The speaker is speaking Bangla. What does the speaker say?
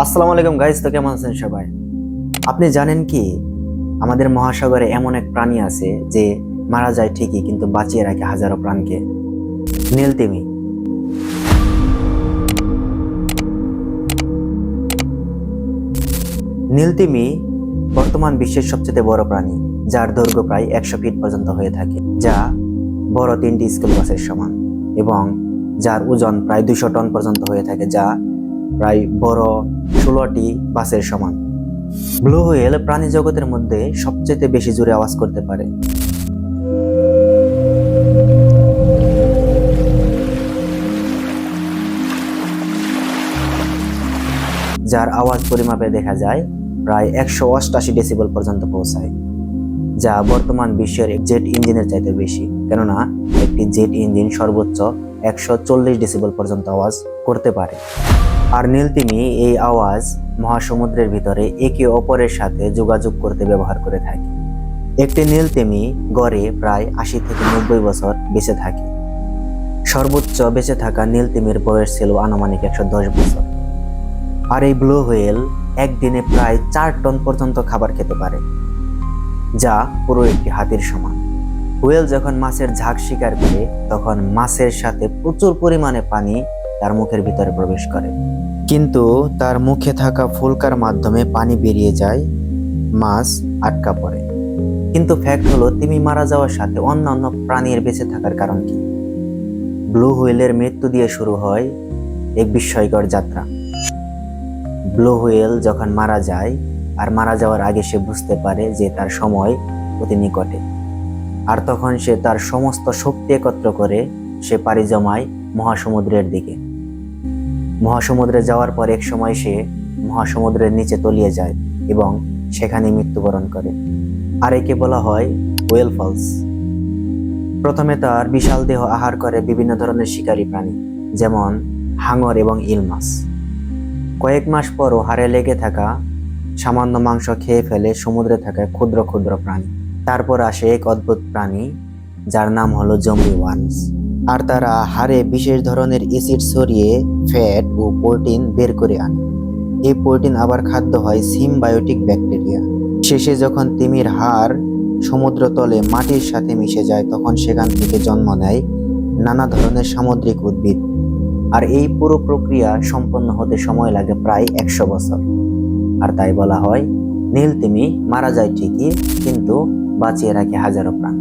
আসসালামু আলাইকুম গাইস, তো কেমন আছেন সবাই? আপনি জানেন কি আমাদের মহাসাগরে এমন এক প্রাণী আছে যে মারা যায় ঠিকই কিন্তু বাঁচিয়ে রাখে হাজারো প্রাণকে? নীলতিমি। নীলতিমি বর্তমান বিশ্বের সবচেয়ে বড় প্রাণী, যার দৈর্ঘ্য প্রায় 100 ফিট পর্যন্ত হয়ে থাকে, যা বড় 3টি স্কুল বাসের সমান, এবং যার ওজন প্রায় 200 টন পর্যন্ত হয়ে থাকে, যা প্রায় বড় 16টি বাসের সমান। ব্লু হুইল প্রাণী জগতের মধ্যে সবচেয়ে বেশি জোরে আওয়াজ করতে পারে। যার আওয়াজ পরিমাপে দেখা যায় প্রায় 188 ডেসিবেল পর্যন্ত পৌঁছায়, যা বর্তমান বিশ্বের জেট ইঞ্জিনের চাইতে বেশি, কেননা একটি জেট ইঞ্জিন সর্বোচ্চ 140 ডেসিবেল পর্যন্ত আওয়াজ করতে পারে। আর নীলতিমি এই আওয়াজ মহাসমুদ্রের ভিতরে একে অপরের সাথে যোগাযোগ করতে ব্যবহার করে থাকে। একটি নীলতিমি গড়ে প্রায় 80 থেকে 90 বছর বেঁচে থাকে। সর্বোচ্চ বেঁচে থাকা নীলতিমির বয়স ছিল আনুমানিক 110 বছর। আর এই ব্লু হুইল একদিনে প্রায় 4 টন পর্যন্ত খাবার খেতে পারে, যা পুরো একটি হাতির সমান। হুইল যখন মাছের ঝাঁক শিকার করে, তখন মাছের সাথে প্রচুর পরিমাণে পানি তার মুখের ভিতরে প্রবেশ করে, কিন্তু তার মুখে থাকা ফুলকার মাধ্যমে পানি বেরিয়ে যায়, মাছ আটকা পড়ে। কিন্তু ফ্যাক্ট হলো, তিমি মারা যাওয়ার সাথে অন্যান্য প্রাণীর বেঁচে থাকার কারণ কি? ব্লু হুইলের মৃত্যু দিয়ে শুরু হয় এক বিস্ময়কর যাত্রা। ব্লু হুইল যখন মারা যায়, আর মারা যাওয়ার আগে সে বুঝতে পারে যে তার সময় অতি নিকটে, আর তখন সে তার সমস্ত শক্তি একত্র করে সে পাড়ি জমায় মহাসমুদ্রের দিকে। মহাসমুদ্রে যাওয়ার পর এক সময় সে মহাসমুদ্রের নিচে তলিয়ে যায় এবং সেখানে মৃত্যুবরণ করে। আর একে বলা হয় হুইল ফলস। প্রথমে তার বিশাল দেহ আহার করে বিভিন্ন ধরনের শিকারী প্রাণী, যেমন হাঙর এবং ইল মাছ। কয়েক মাস পরও হাড়ে লেগে থাকা সামান্য মাংস খেয়ে ফেলে সমুদ্রে থাকা ক্ষুদ্র ক্ষুদ্র প্রাণী। তারপর আসে এক অদ্ভুত প্রাণী, যার নাম হলো জম্বি ওয়ার্মস। আর তারা হাড়ে বিশেষ ধরনের অ্যাসিড ছড়িয়ে ফ্যাট ও প্রোটিন বের করে আনে। এই প্রোটিন আবার খাদ্য হয় সিমবায়োটিক ব্যাকটেরিয়া। শেষে যখন তিমির হাড় সমুদ্র তলে মাটির সাথে মিশে যায়, তখন সেখান থেকে জন্ম নেয় নানা ধরনের সামুদ্রিক উদ্ভিদ। আর এই পুরো প্রক্রিয়া সম্পন্ন হতে সময় লাগে প্রায় 100 বছর। আর তাই বলা হয় নীলতিমি মারা যায় ঠিকই কিন্তু বাঁচিয়ে রাখে হাজারো প্রাণ।